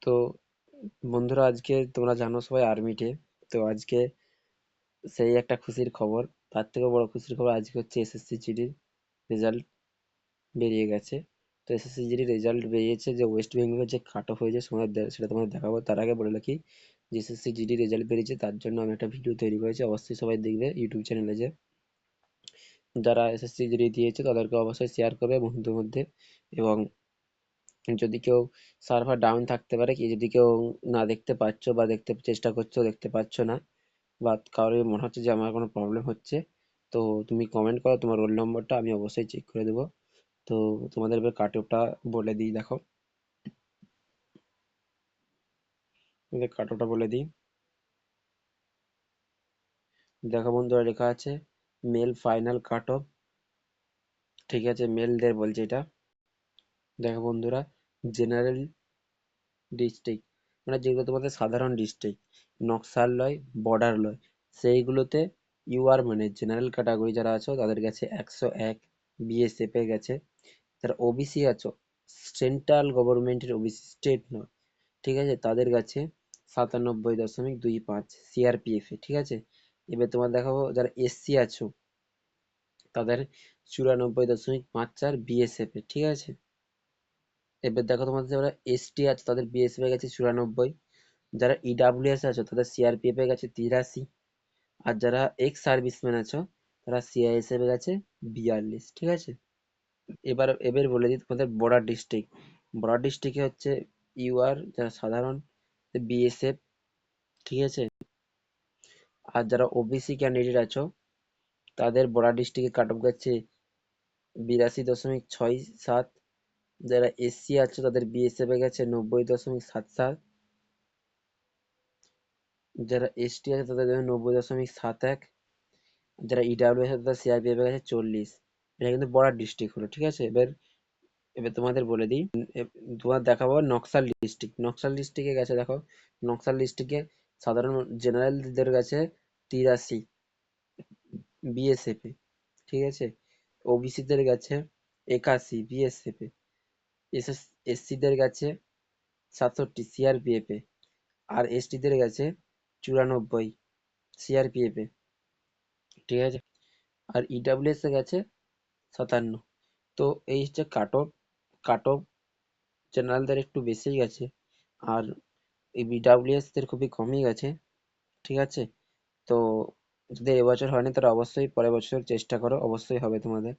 তো বন্ধুরা, আজকে তোমরা জানো সবাই আর্মি ডে। তো আজকে সেই একটা খুশির খবর। তার থেকে বড় খুশির খবর আজকে হচ্ছে এসএসসি জিডির রেজাল্ট বেরিয়ে গেছে। তো এসএসসি জিডির রেজাল্ট বেরিয়েছে, যে ওয়েস্ট বেঙ্গলের যে কাট অফ হয়েছে সেটা তোমাদের দেখাবো। তার আগে বলে রাখি, যে এসএসসি জিডি রেজাল্ট বেরিয়েছে তার জন্য আমি একটা ভিডিও তৈরি করেছি, অবশ্যই সবাই দেখবে ইউটিউব চ্যানেলে। যে যারা এসএসসি জিডি দিয়েছে তাদেরকে অবশ্যই শেয়ার করবে বন্ধুদের মধ্যে। এবং যদি কেউ সার্ভার ডাউন থাকতে পারে, কি যদি কেউ না দেখতে পাচ্ছ বা দেখতে চেষ্টা করছো দেখতে পাচ্ছ না, বা কারোর মনে হচ্ছে যে আমার কোনো প্রবলেম হচ্ছে, তো তুমি কমেন্ট করো তোমার রোল নম্বরটা, আমি অবশ্যই চেক করে দেবো। তো তোমাদের এবার কাট অফটা বলে দিই, দেখো কাট অফটা বলে দিই। দেখো বন্ধুরা, লেখা আছে মেল ফাইনাল কাট অফ। ঠিক আছে, মেলদের বলছে এটা। দেখো বন্ধুরা, জেনারেল ডিস্ট্রিক্ট মানে যেগুলো তোমাদের সাধারণ ডিস্ট্রিক্ট, নকশাল লয়, বর্ডার লয়, সেইগুলোতে ইউআর মানে জেনারেল ক্যাটাগরি যারা আছো তাদের কাছে 101, বিএসএফ এ গেছে। যারা ওবিসি আছো, সেন্ট্রাল গভর্নমেন্টের ওবিসি, স্টেট নয়, ঠিক আছে, তাদের কাছে 97.25 সিআরপিএফ এ। ঠিক আছে, এবার তোমার দেখাবো যারা এসসি আছো তাদের 94.54 বিএসএফ এ। ঠিক আছে, এবার দেখো তোমাদের যারা এসটি আছে তাদের বিএসএফ এ গেছে 94। যারা ইডাব্লিউএস আছো তাদের সিআরপিএফ এ গেছে 83। আর যারা এক্স সার্ভিসম্যান আছো তারা সিআইএসএফ এ গেছে 42। ঠিক আছে, এবার এবার বলে দিই তোমাদের বর্ডার ডিস্ট্রিক্ট। বর্ডার ডিস্ট্রিক্টে হচ্ছে ইউআর যারা সাধারণ, বিএসএফ। ঠিক আছে, আর যারা ওবিসি ক্যান্ডিডেট আছো তাদের বর্ডার ডিস্ট্রিক্টে কাট অফ গেছে 82.67। যারা এসসি আছো তাদের বিএসএফ এ গেছে 90.77। যারা এসটি আছে তাদের 90.71। যারা ইডাব্লিউ আছে তাদের সিআরপিএফ এর কাছে 40। এটা কিন্তু বর্ডার ডিস্ট্রিক্ট হলো। ঠিক আছে, এবার এবার তোমাদের বলে দিই, তোমার দেখাবো নকশাল ডিস্ট্রিক্ট। নকশাল ডিস্ট্রিক্টে গেছে, দেখো নকশাল ডিস্ট্রিক্টে সাধারণ জেনারেলদের কাছে 83 বিএসএফ এ। ঠিক আছে, ওবিসি দের কাছে 81 বিএসএফ এ, এসএস এসসি দের কাছে 67 সিআরপিএফ এ, আর এসটি দের কাছে 94 সিআরপিএফ এ। ঠিক আছে, আর ইডাব্লিউএস এর কাছে 57। তো এই হচ্ছে কাট অফ। কাট অফ জেনারেলদের একটু বেশি গেছে, আর এই বিডাব্লিউএস দের খুবই কমই গেছে। ঠিক আছে, তো যদি এবছর হয়নি তারা অবশ্যই পরের বছর চেষ্টা করো, অবশ্যই হবে তোমাদের।